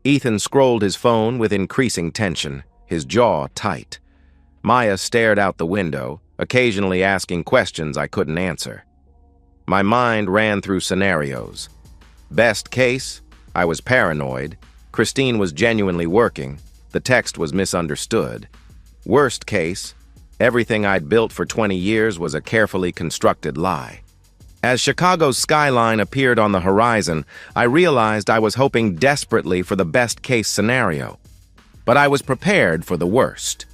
A: Ethan scrolled his phone with increasing tension, his jaw tight. Maya stared out the window, occasionally asking questions I couldn't answer. My mind ran through scenarios. Best case, I was paranoid. Christine was genuinely working. The text was misunderstood. Worst case, everything I'd built for 20 years was a carefully constructed lie. As Chicago's skyline appeared on the horizon, I realized I was hoping desperately for the best-case scenario. But I was prepared for the worst.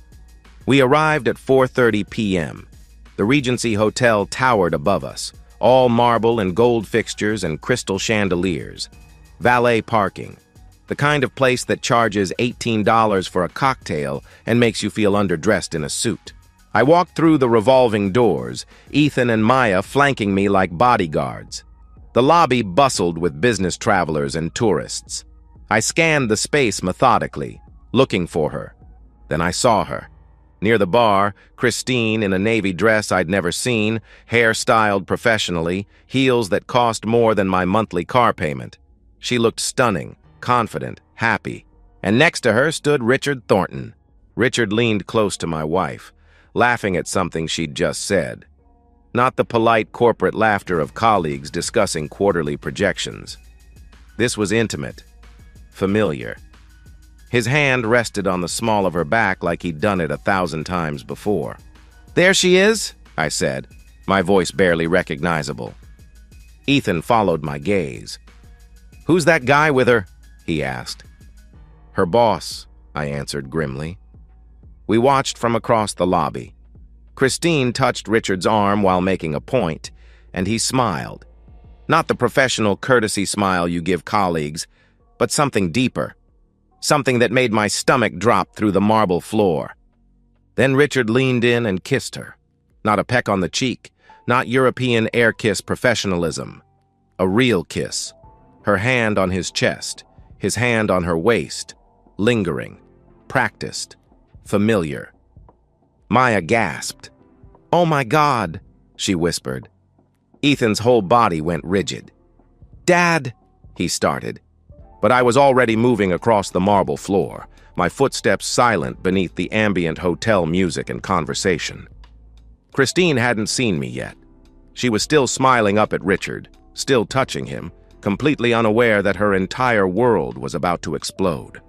A: We arrived at 4:30 p.m. The Regency Hotel towered above us, all marble and gold fixtures and crystal chandeliers. Valet parking, the kind of place that charges $18 for a cocktail and makes you feel underdressed in a suit. I walked through the revolving doors, Ethan and Maya flanking me like bodyguards. The lobby bustled with business travelers and tourists. I scanned the space methodically, looking for her. Then I saw her. Near the bar, Christine in a navy dress I'd never seen, hair styled professionally, heels that cost more than my monthly car payment. She looked stunning, confident, happy. And next to her stood Richard Thornton. Richard leaned close to my wife, laughing at something she'd just said. Not the polite corporate laughter of colleagues discussing quarterly projections. This was intimate, familiar. His hand rested on the small of her back like he'd done it 1,000 times before. "There she is," I said, my voice barely recognizable. Ethan followed my gaze. "Who's that guy with her?" he asked. "Her boss," I answered grimly. We watched from across the lobby. Christine touched Richard's arm while making a point, and he smiled. Not the professional courtesy smile you give colleagues, but something deeper. Something that made my stomach drop through the marble floor. Then Richard leaned in and kissed her. Not a peck on the cheek, not European air kiss professionalism. A real kiss. Her hand on his chest, his hand on her waist, lingering, practiced, familiar. Maya gasped. "Oh my God," she whispered. Ethan's whole body went rigid. "Dad," he started. But I was already moving across the marble floor, my footsteps silent beneath the ambient hotel music and conversation. Christine hadn't seen me yet. She was still smiling up at Richard, still touching him, completely unaware that her entire world was about to explode.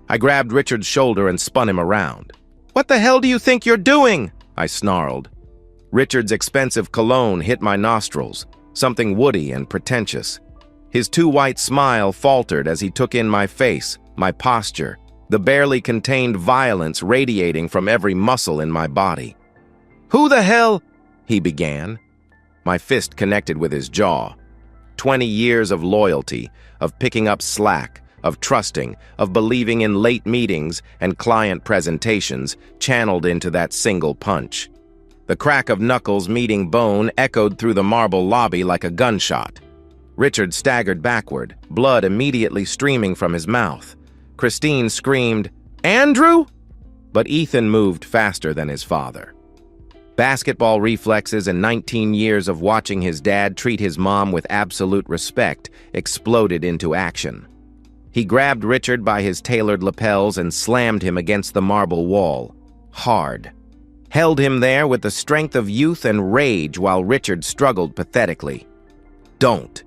A: I grabbed Richard's shoulder and spun him around. "What the hell do you think you're doing?" I snarled. Richard's expensive cologne hit my nostrils, something woody and pretentious. His too-white smile faltered as he took in my face, my posture, the barely contained violence radiating from every muscle in my body. "Who the hell?" he began. My fist connected with his jaw. 20 years of loyalty, of picking up slack, of trusting, of believing in late meetings and client presentations channeled into that single punch. The crack of knuckles meeting bone echoed through the marble lobby like a gunshot. Richard staggered backward, blood immediately streaming from his mouth. Christine screamed, "Andrew?" But Ethan moved faster than his father. Basketball reflexes and 19 years of watching his dad treat his mom with absolute respect exploded into action. He grabbed Richard by his tailored lapels and slammed him against the marble wall, hard. Held him there with the strength of youth and rage while Richard struggled pathetically. "Don't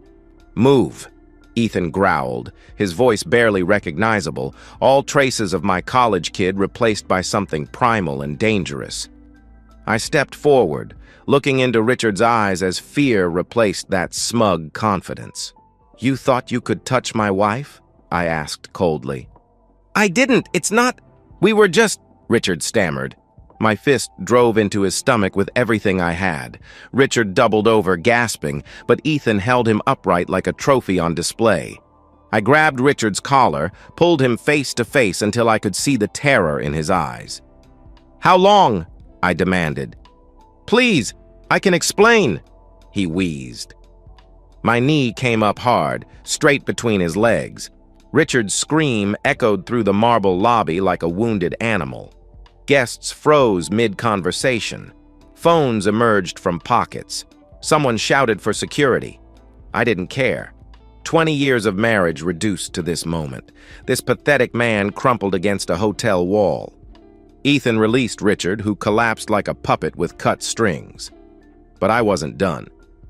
A: move," Ethan growled, his voice barely recognizable, all traces of my college kid replaced by something primal and dangerous. I stepped forward, looking into Richard's eyes as fear replaced that smug confidence. "You thought you could touch my wife?" I asked coldly. "I didn't, it's not... We were just..." Richard stammered. My fist drove into his stomach with everything I had. Richard doubled over, gasping, but Ethan held him upright like a trophy on display. I grabbed Richard's collar, pulled him face to face until I could see the terror in his eyes. "How long?" I demanded. "Please, I can explain," he wheezed. My knee came up hard, straight between his legs. Richard's scream echoed through the marble lobby like a wounded animal. Guests froze mid-conversation. Phones emerged from pockets. Someone shouted for security. I didn't care. 20 years of marriage reduced to this moment. This pathetic man crumpled against a hotel wall. Ethan released Richard, who collapsed like a puppet with cut strings. But I wasn't done.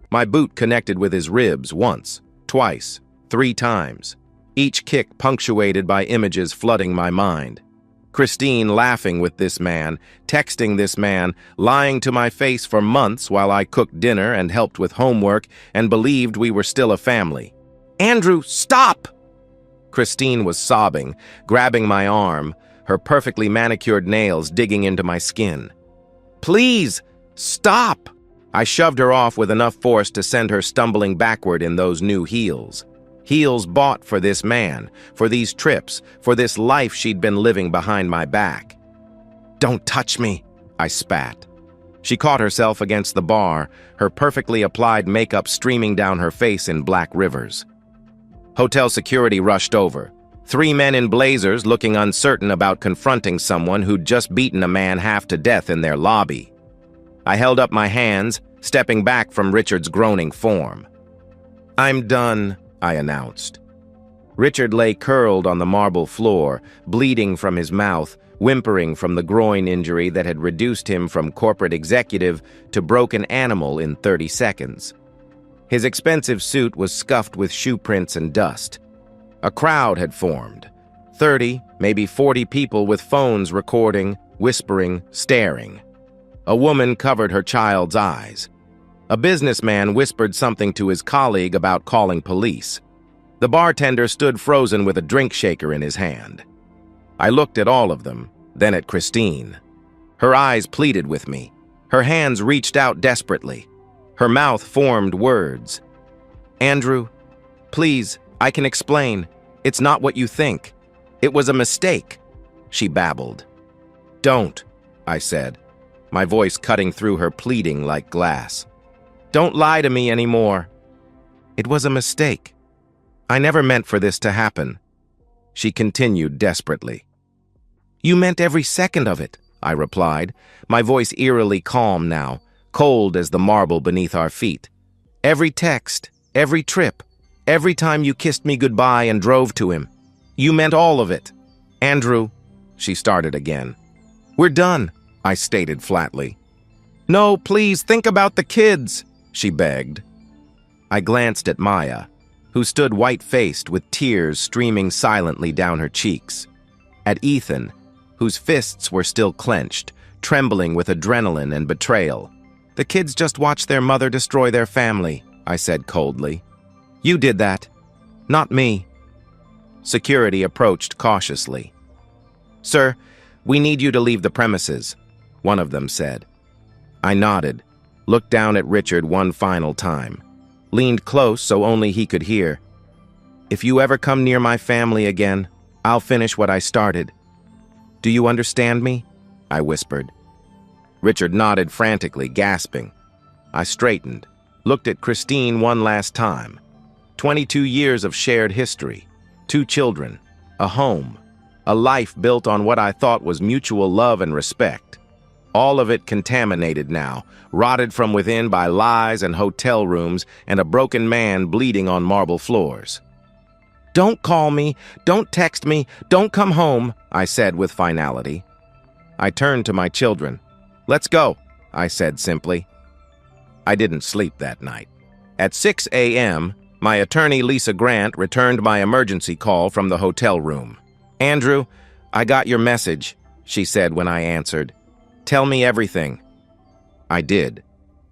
A: My boot connected with his ribs once, twice, 3 times, each kick punctuated by images flooding my mind. Christine laughing with this man, texting this man, lying to my face for months while I cooked dinner and helped with homework and believed we were still a family. "Andrew, stop!" Christine was sobbing, grabbing my arm, her perfectly manicured nails digging into my skin. "Please, stop!" I shoved her off with enough force to send her stumbling backward in those new heels. Heels bought for this man, for these trips, for this life she'd been living behind my back. "Don't touch me," I spat. She caught herself against the bar, her perfectly applied makeup streaming down her face in black rivers. Hotel security rushed over. 3 men in blazers looking uncertain about confronting someone who'd just beaten a man half to death in their lobby. I held up my hands, stepping back from Richard's groaning form. "I'm done," I announced. Richard lay curled on the marble floor, bleeding from his mouth, whimpering from the groin injury that had reduced him from corporate executive to broken animal in 30 seconds. His expensive suit was scuffed with shoe prints and dust. A crowd had formed. 30, maybe 40 people with phones recording, whispering, staring. A woman covered her child's eyes. A businessman whispered something to his colleague about calling police. The bartender stood frozen with a drink shaker in his hand. I looked at all of them, then at Christine. Her eyes pleaded with me. Her hands reached out desperately. Her mouth formed words. "Andrew, please, I can explain. It's not what you think. It was a mistake," she babbled. "Don't," I said, my voice cutting through her pleading like glass. Don't lie to me anymore. It was a mistake. I never meant for this to happen. She continued desperately. You meant every second of it, I replied, my voice eerily calm now, cold as the marble beneath our feet. Every text, every trip, every time you kissed me goodbye and drove to him. You meant all of it. Andrew, she started again. We're done, I stated flatly. No, please, think about the kids, she begged. I glanced at Maya, who stood white-faced with tears streaming silently down her cheeks. At Ethan, whose fists were still clenched, trembling with adrenaline and betrayal. The kids just watched their mother destroy their family, I said coldly. You did that, not me. Security approached cautiously. Sir, we need you to leave the premises, one of them said. I nodded, looked down at Richard one final time, leaned close so only he could hear. If you ever come near my family again, I'll finish what I started. Do you understand me? I whispered. Richard nodded frantically, gasping. I straightened, looked at Christine one last time. 22 years of shared history, 2 children, a home, a life built on what I thought was mutual love and respect. All of it contaminated now, rotted from within by lies and hotel rooms and a broken man bleeding on marble floors. Don't call me, don't text me, don't come home, I said with finality. I turned to my children. Let's go, I said simply. I didn't sleep that night. At 6 a.m., my attorney Lisa Grant returned my emergency call from the hotel room. Andrew, I got your message, she said when I answered. Tell me everything. I did.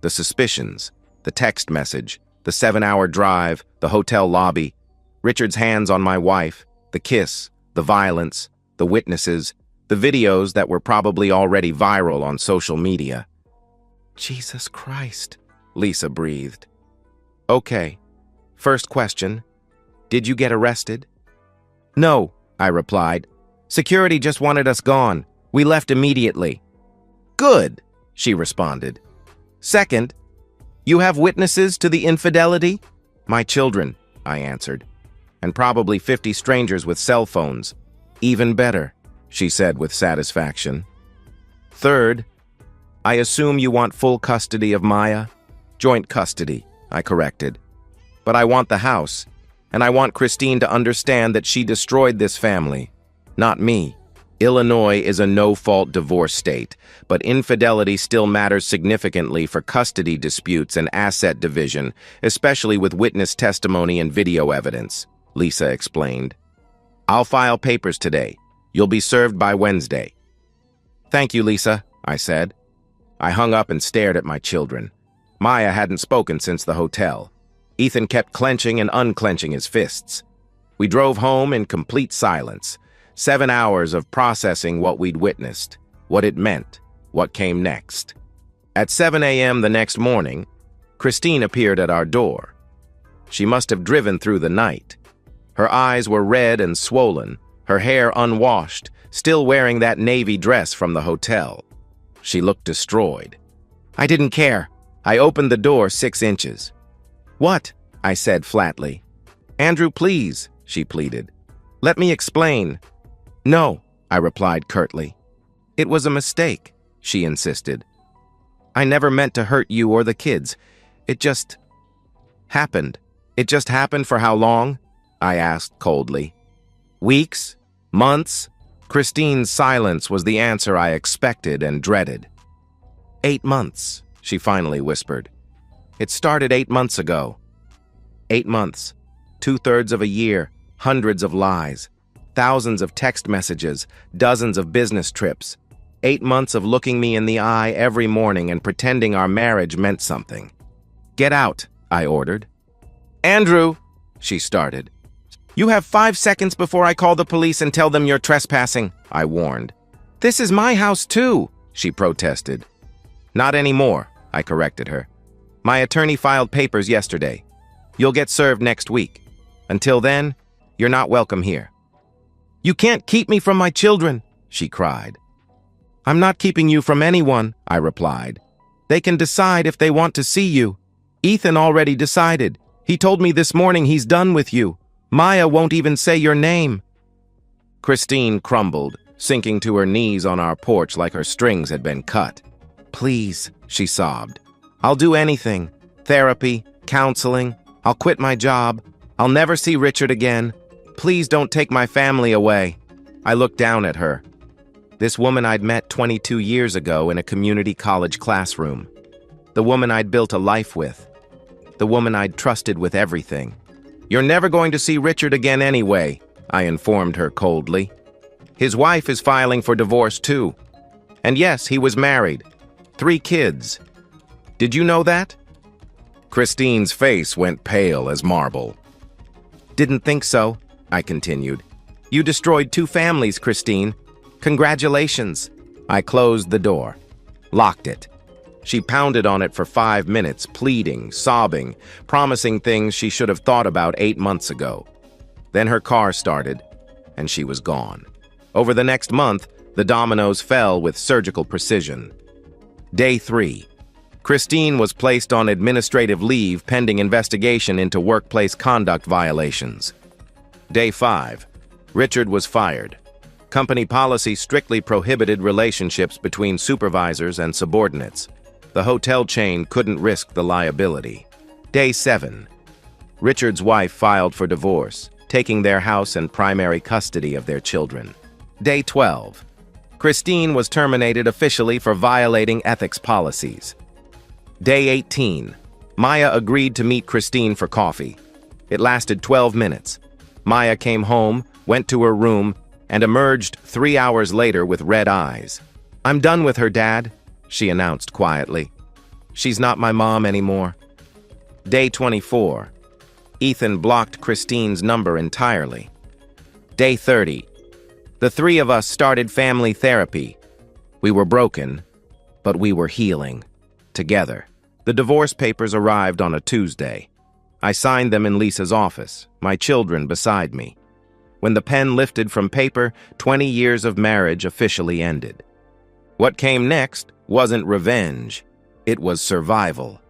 A: The suspicions, the text message, the 7-hour drive, the hotel lobby, Richard's hands on my wife, the kiss, the violence, the witnesses, the videos that were probably already viral on social media. Jesus Christ, Lisa breathed. Okay, first question. Did you get arrested? No, I replied. Security just wanted us gone. We left immediately. Good, she responded. Second, you have witnesses to the infidelity? My children, I answered. And probably 50 strangers with cell phones. Even better, she said with satisfaction. Third, I assume you want full custody of Maya? Joint custody, I corrected. But I want the house, and I want Christine to understand that she destroyed this family, not me. Illinois is a no-fault divorce state, but infidelity still matters significantly for custody disputes and asset division, especially with witness testimony and video evidence, Lisa explained. I'll file papers today. You'll be served by Wednesday. Thank you, Lisa, I said. I hung up and stared at my children. Maya hadn't spoken since the hotel. Ethan kept clenching and unclenching his fists. We drove home in complete silence. 7 hours of processing what we'd witnessed, what it meant, what came next. At 7 a.m. the next morning, Christine appeared at our door. She must have driven through the night. Her eyes were red and swollen, her hair unwashed, still wearing that navy dress from the hotel. She looked destroyed. I didn't care. I opened the door 6 inches. What? I said flatly. Andrew, please, she pleaded. Let me explain. No, I replied curtly. It was a mistake, she insisted. I never meant to hurt you or the kids. It just happened. It just happened for how long? I asked coldly. Weeks? Months? Christine's silence was the answer I expected and dreaded. 8 months, she finally whispered. It started 8 months ago. 8 months, 2/3 of a year, hundreds of lies. Thousands of text messages, dozens of business trips. 8 months of looking me in the eye every morning and pretending our marriage meant something. Get out, I ordered. Andrew, she started. You have 5 seconds before I call the police and tell them you're trespassing, I warned. This is my house too, she protested. Not anymore, I corrected her. My attorney filed papers yesterday. You'll get served next week. Until then, you're not welcome here. You can't keep me from my children, she cried. I'm not keeping you from anyone, I replied. They can decide if they want to see you. Ethan already decided. He told me this morning he's done with you. Maya won't even say your name. Christine crumbled, sinking to her knees on our porch like her strings had been cut. Please, she sobbed. I'll do anything. Therapy, counseling. I'll quit my job. I'll never see Richard again. Please don't take my family away. I looked down at her. This woman I'd met 22 years ago in a community college classroom. The woman I'd built a life with. The woman I'd trusted with everything. You're never going to see Richard again anyway, I informed her coldly. His wife is filing for divorce too. And yes, he was married. 3 kids. Did you know that? Christine's face went pale as marble. Didn't think so, I continued. You destroyed 2 families, Christine. Congratulations. I closed the door, locked it. She pounded on it for 5 minutes, pleading, sobbing, promising things she should have thought about 8 months ago. Then her car started, and she was gone. Over the next month, the dominoes fell with surgical precision. Day 3. Christine was placed on administrative leave pending investigation into workplace conduct violations. Day 5. Richard was fired. Company policy strictly prohibited relationships between supervisors and subordinates. The hotel chain couldn't risk the liability. Day 7. Richard's wife filed for divorce, taking their house and primary custody of their children. Day 12. Christine was terminated officially for violating ethics policies. Day 18. Maya agreed to meet Christine for coffee. It lasted 12 minutes. Maya came home, went to her room, and emerged 3 hours later with red eyes. I'm done with her, Dad, she announced quietly. She's not my mom anymore. Day 24. Ethan blocked Christine's number entirely. Day 30. The 3 of us started family therapy. We were broken, but we were healing. Together. The divorce papers arrived on a Tuesday. I signed them in Lisa's office, my children beside me. When the pen lifted from paper, 20 years of marriage officially ended. What came next wasn't revenge. It was survival.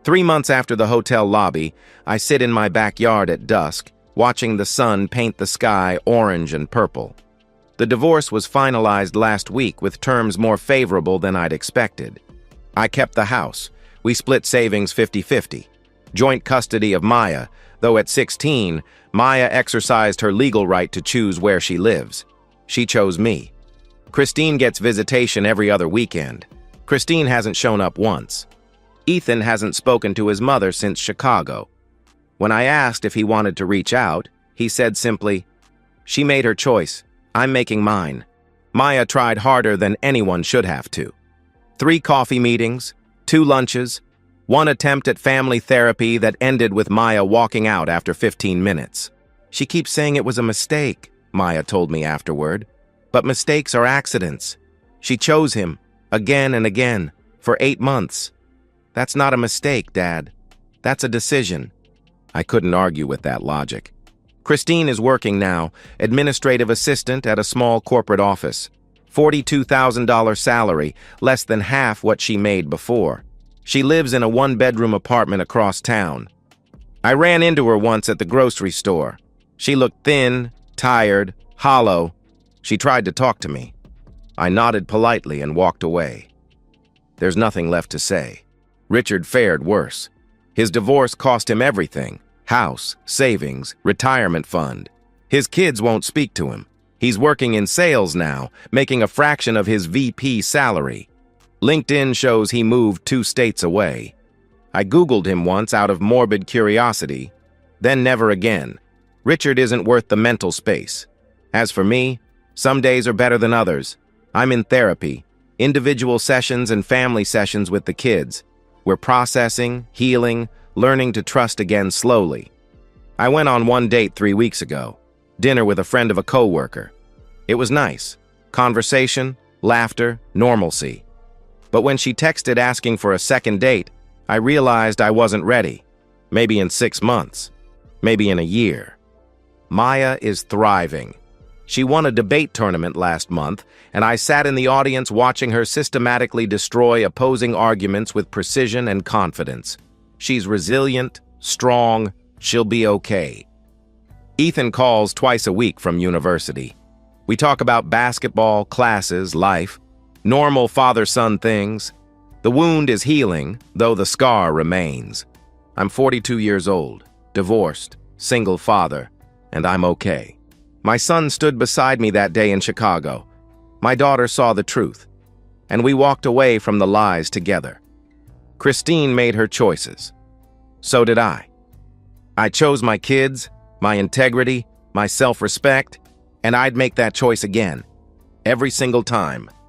A: 3 months after the hotel lobby, I sit in my backyard at dusk, watching the sun paint the sky orange and purple. The divorce was finalized last week with terms more favorable than I'd expected. I kept the house. We split savings 50-50. Joint custody of Maya, though at 16, Maya exercised her legal right to choose where she lives. She chose me. Christine gets visitation every other weekend. Christine hasn't shown up once. Ethan hasn't spoken to his mother since Chicago. When I asked if he wanted to reach out, he said simply, "She made her choice. I'm making mine." Maya tried harder than anyone should have to. 3 coffee meetings, 2 lunches, 1 attempt at family therapy that ended with Maya walking out after 15 minutes. She keeps saying it was a mistake, Maya told me afterward. But mistakes are accidents. She chose him, again and again, for 8 months. That's not a mistake, Dad. That's a decision. I couldn't argue with that logic. Christine is working now, administrative assistant at a small corporate office. $42,000 salary, less than half what she made before. She lives in a 1-bedroom apartment across town. I ran into her once at the grocery store. She looked thin, tired, hollow. She tried to talk to me. I nodded politely and walked away. There's nothing left to say. Richard fared worse. His divorce cost him everything: house, savings, retirement fund. His kids won't speak to him. He's working in sales now, making a fraction of his VP salary. LinkedIn shows he moved 2 states away. I Googled him once out of morbid curiosity, then never again. Richard isn't worth the mental space. As for me, some days are better than others. I'm in therapy, individual sessions and family sessions with the kids. We're processing, healing, learning to trust again slowly. I went on 1 date 3 weeks ago, dinner with a friend of a coworker. It was nice. Conversation, laughter, normalcy. But when she texted asking for a second date, I realized I wasn't ready. Maybe in 6 months. Maybe in a year. Maya is thriving. She won a debate tournament last month, and I sat in the audience watching her systematically destroy opposing arguments with precision and confidence. She's resilient, strong, she'll be okay. Ethan calls twice a week from university. We talk about basketball, classes, life, normal father-son things. The wound is healing, though the scar remains. I'm 42 years old, divorced, single father, and I'm okay. My son stood beside me that day in Chicago. My daughter saw the truth, and we walked away from the lies together. Christine made her choices. So did I. I chose my kids, my integrity, my self-respect, and I'd make that choice again, every single time.